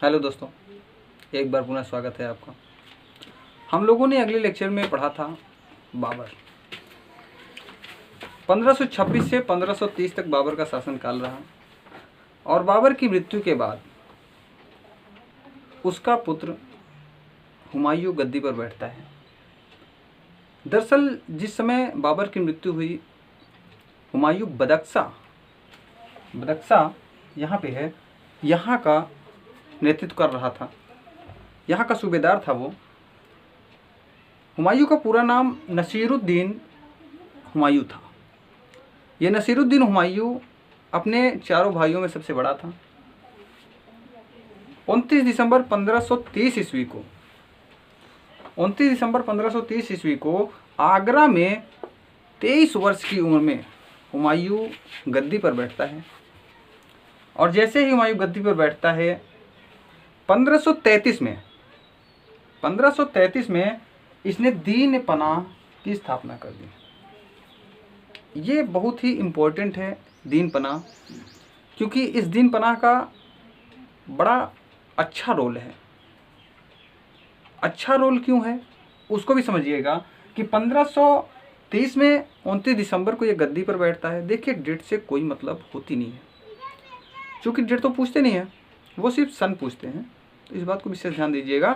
Hello दोस्तों, एक बार पुनः स्वागत है आपका। हम लोगों ने अगले लेक्चर में पढ़ा था बाबर। 1526 से 1530 तक बाबर का शासनकाल रहा और बाबर की मृत्यु के बाद उसका पुत्र हुमायूं गद्दी पर बैठता है। दरअसल जिस समय बाबर की मृत्यु हुई, हुमायूं बदख्शा यहाँ पे है, यहाँ का नेतृत्व कर रहा था, यहाँ का सूबेदार था वो। हुमायूं का पूरा नाम नसीरुद्दीन हुमायूं था। ये नसीरुद्दीन हुमायूं अपने चारों भाइयों में सबसे बड़ा था। 29 दिसंबर 1530 ईस्वी को आगरा में 23 वर्ष की उम्र में हुमायूं गद्दी पर बैठता है। और जैसे ही हुमायूं गद्दी पर बैठता है, 1533 में इसने दीन पनाह की स्थापना कर दी। ये बहुत ही इम्पोर्टेंट है दीन पनाह, क्योंकि इस दीन पनाह का बड़ा अच्छा रोल है। अच्छा रोल क्यों है उसको भी समझिएगा कि 1530 में 29 दिसंबर को ये गद्दी पर बैठता है। देखिए, डेट से कोई मतलब होती नहीं है, क्योंकि डेट तो पूछते नहीं है, वो सिर्फ सन पूछते हैं। तो इस बात को विशेष ध्यान दीजिएगा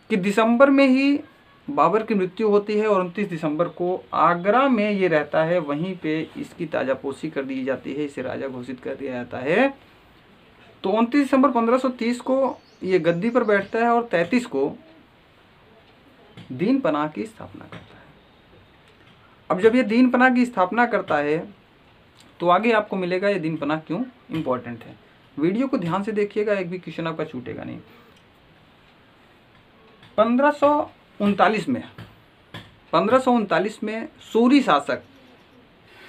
कि दिसंबर में ही बाबर की मृत्यु होती है और 29 दिसंबर को आगरा में ये रहता है। वहीं पे इसकी ताजापोशी कर दी जाती है, इसे राजा घोषित कर दिया जाता है। तो 29 दिसंबर 1530 को ये गद्दी पर बैठता है और 33 को दीन पनाह की स्थापना करता है। अब जब ये दीन पनाह की स्थापना करता है तो आगे आपको मिलेगा ये दीन पनाह क्यों इम्पोर्टेंट है। वीडियो को ध्यान से देखिएगा, एक भी क्वेश्चन आपका छूटेगा नहीं। 1539 में सूरी शासक,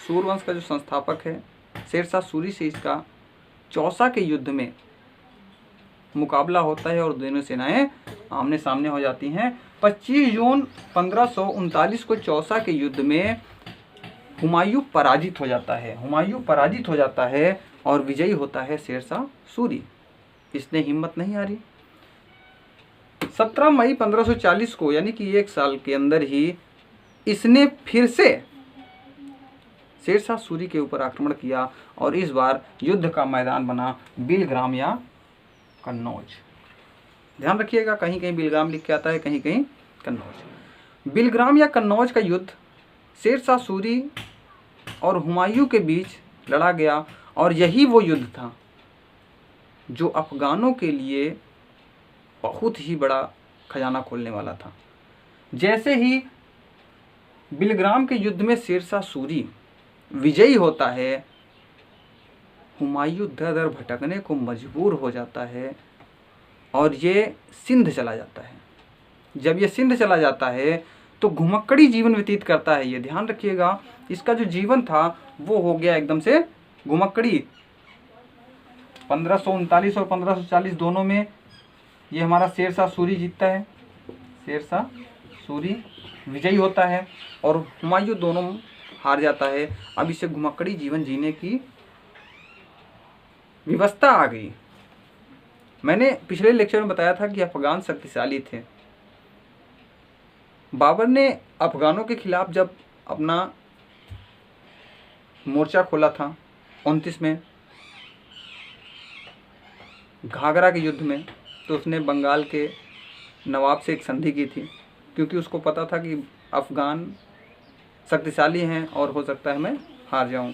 सूरवंश का जो संस्थापक है शेरशाह सूरी से इसका चौसा के युद्ध में मुकाबला होता है और दोनों सेनाएं आमने सामने हो जाती हैं। 25 जून 1539 को चौसा के युद्ध में हुमायूं पराजित हो जाता है और विजयी होता है शेरशाह सूरी। इसने हिम्मत नहीं हारी। 17 मई 1540 को, यानी कि एक साल के अंदर ही, इसने फिर से शेरशाह सूरी के ऊपर आक्रमण किया और इस बार युद्ध का मैदान बना बिलग्राम या कन्नौज। ध्यान रखिएगा, कहीं कहीं बिलग्राम लिख के आता है, कहीं कहीं कन्नौज। बिलग्राम या कन्नौज का युद्ध शेरशाह सूरी और हुमायूं के बीच लड़ा गया और यही वो युद्ध था जो अफगानों के लिए बहुत ही बड़ा खजाना खोलने वाला था। जैसे ही बिलग्राम के युद्ध में शेरशाह सूरी विजयी होता है, हुमायूं दर दर भटकने को मजबूर हो जाता है और ये सिंध चला जाता है। जब ये सिंध चला जाता है तो घुमक्कड़ी जीवन व्यतीत करता है। ये ध्यान रखिएगा, इसका जो जीवन था वो हो गया एकदम से घुमक्कड़ी। 1539 और 1540 दोनों में ये हमारा शेरशाह सूरी जीतता है, शेरशाह सूरी विजयी होता है और हुमायूं दोनों हार जाता है। अब इसे घुमक्कड़ी जीवन जीने की व्यवस्था आ गई। मैंने पिछले लेक्चर में बताया था कि अफगान शक्तिशाली थे। बाबर ने अफगानों के खिलाफ जब अपना मोर्चा खोला था 29 में घाघरा के युद्ध में, तो उसने बंगाल के नवाब से एक संधि की थी, क्योंकि उसको पता था कि अफगान शक्तिशाली हैं और हो सकता है मैं हार जाऊं।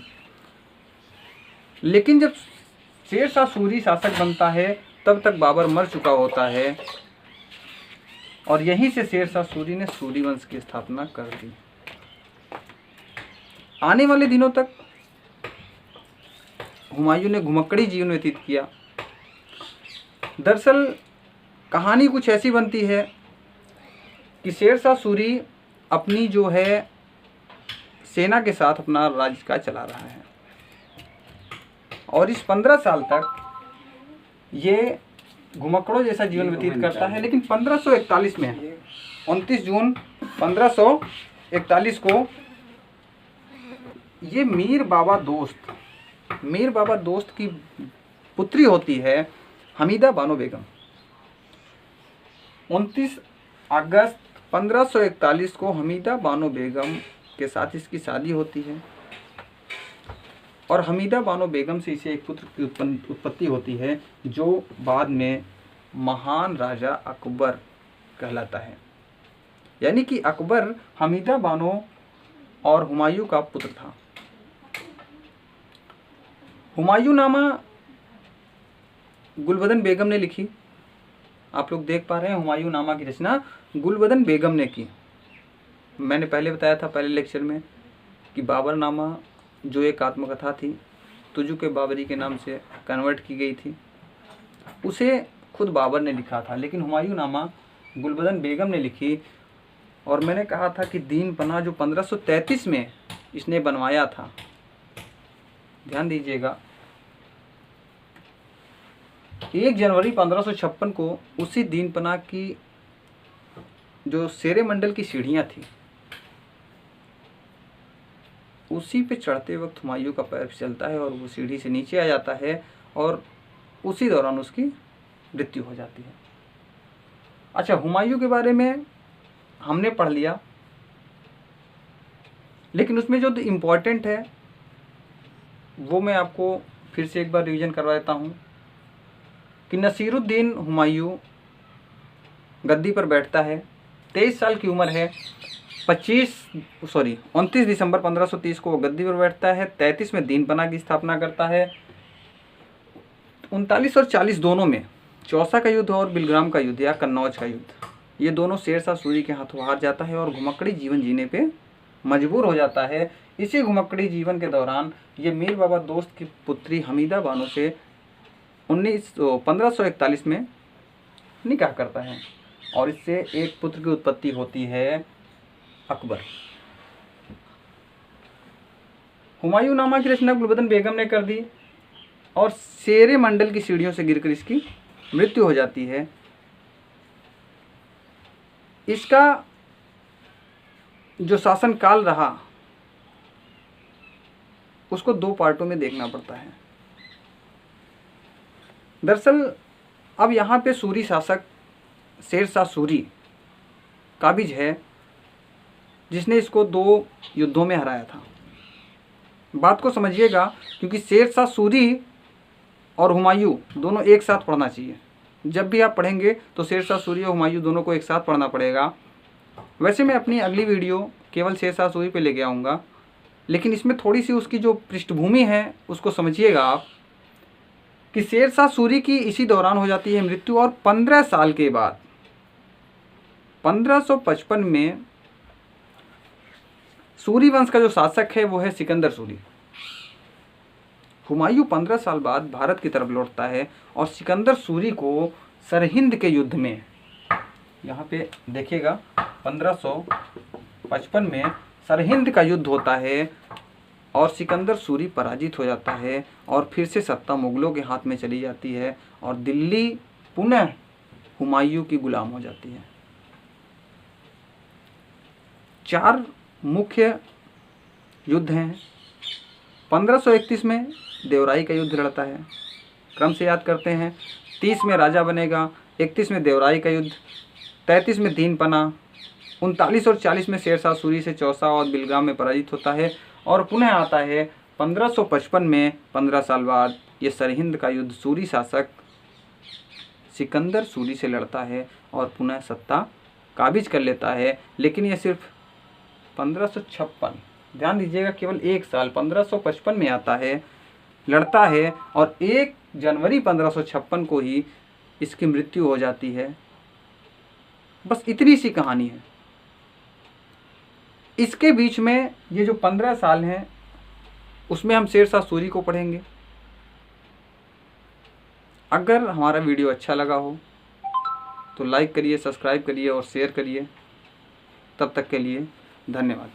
लेकिन जब शेरशाह सूरी शासक बनता है तब तक बाबर मर चुका होता है और यहीं से शेरशाह सूरी ने सूरी वंश की स्थापना कर दी। आने वाले दिनों तक हुमायूं ने घुमक्कड़ी जीवन व्यतीत किया। दरअसल कहानी कुछ ऐसी बनती है कि शेरशाह सूरी अपनी जो है सेना के साथ अपना राज्यकाज चला रहा है और इस 15 साल तक ये घुमक्कड़ों जैसा जीवन व्यतीत करता है। लेकिन 1541 में 29 जून 1541 को ये मीर बाबा दोस्त की पुत्री होती है हमीदा बानो बेगम। 29 अगस्त 1541 को हमीदा बानो बेगम के साथ इसकी शादी होती है और हमीदा बानो बेगम से इसे एक पुत्र की उत्पत्ति होती है जो बाद में महान राजा अकबर कहलाता है। यानी कि अकबर हमीदा बानो और हुमायूं का पुत्र था। हुमायूं नामा गुलबदन बेगम ने लिखी। आप लोग देख पा रहे हैं हुमायूं नामा की रचना गुलबदन बेगम ने की। मैंने पहले बताया था पहले लेक्चर में कि बाबर नामा जो एक आत्मकथा थी तुजु के बाबरी के नाम से कन्वर्ट की गई थी, उसे खुद बाबर ने लिखा था, लेकिन हुमायूं नामा गुलबदन बेगम ने लिखी। और मैंने कहा था कि दीन पनाह जो 1533 में इसने बनवाया था, ध्यान दीजिएगा, 1 जनवरी 1556 को उसी दीन पनाह की जो शेरे मंडल की सीढ़ियाँ थी उसी पे चढ़ते वक्त हुमायूं का पैर फिसलता है और वो सीढ़ी से नीचे आ जाता है और उसी दौरान उसकी मृत्यु हो जाती है। अच्छा, हुमायूं के बारे में हमने पढ़ लिया, लेकिन उसमें जो इम्पोर्टेंट है वो मैं आपको फिर से एक बार रिवीजन करवा देता हूँ कि नसीरुद्दीन हुमायूं गद्दी पर बैठता है, 23 साल की उम्र है, 29 दिसंबर 1530 को वो गद्दी पर बैठता है, 33 में दीन पनाह की स्थापना करता है। 39 और 40 दोनों में चौसा का युद्ध और बिलग्राम का युद्ध या कन्नौज का युद्ध, ये दोनों शेर शाह सूरी के हाथों हार जाता है और घुमक्कड़ी जीवन जीने पे मजबूर हो जाता है। इसी घुमक्कड़ी जीवन के दौरान ये मीर बाबा दोस्त की पुत्री हमीदा बानो से 1541 में निकाह करता है और इससे एक पुत्र की उत्पत्ति होती है, अकबर। हुमायूं नामा की रचना गुलबदन बेगम ने कर दी और शेरे मंडल की सीढ़ियों से गिरकर इसकी मृत्यु हो जाती है। इसका जो शासन काल रहा उसको 2 पार्टों में देखना पड़ता है। दरअसल अब यहाँ पे सूरी शासक शेर शाह सूरी काबिज है जिसने इसको 2 युद्धों में हराया था। बात को समझिएगा, क्योंकि शेर शाह सूरी और हुमायूं दोनों एक साथ पढ़ना चाहिए। जब भी आप पढ़ेंगे तो शेर शाह सूरी और हुमायूं दोनों को एक साथ पढ़ना पड़ेगा। वैसे मैं अपनी अगली वीडियो केवल शेर शाह सूरी पे लेके आऊँगा, लेकिन इसमें थोड़ी सी उसकी जो पृष्ठभूमि है उसको समझिएगा आप कि शेर शाह सूरी की इसी दौरान हो जाती है मृत्यु और 15 साल के बाद 1555 में सूरी वंश का जो शासक है वो है सिकंदर सूरी। हुमायूं 15 साल बाद भारत की तरफ लौटता है और सिकंदर सूरी को सरहिंद के युद्ध में, यहाँ पे देखिएगा 1555 में सरहिंद का युद्ध होता है और सिकंदर सूरी पराजित हो जाता है और फिर से सत्ता मुगलों के हाथ में चली जाती है और दिल्ली पुनः हुमायूं की गुलाम हो जाती है। 4 मुख्य युद्ध हैं। 1531 में देवराई का युद्ध लड़ता है, क्रम से याद करते हैं। 30 में राजा बनेगा, 31 में देवराई का युद्ध, 33 में दीन पनाह, 39 और 40 में शेर शाह सूरी से चौसा और बिलगाम में पराजित होता है और पुनः आता है 1555 में 15 साल बाद ये सरहिंद का युद्ध सूरी शासक सिकंदर सूरी से लड़ता है और पुनः सत्ता काबिज कर लेता है। लेकिन ये सिर्फ 1556, ध्यान दीजिएगा, केवल 1 साल 1555 में आता है, लड़ता है और 1 जनवरी 1556 को ही इसकी मृत्यु हो जाती है। बस इतनी सी कहानी है। इसके बीच में ये जो 15 साल हैं उसमें हम शेर शाह सूरी को पढ़ेंगे। अगर हमारा वीडियो अच्छा लगा हो तो लाइक करिए, सब्सक्राइब करिए और शेयर करिए। तब तक के लिए धन्यवाद।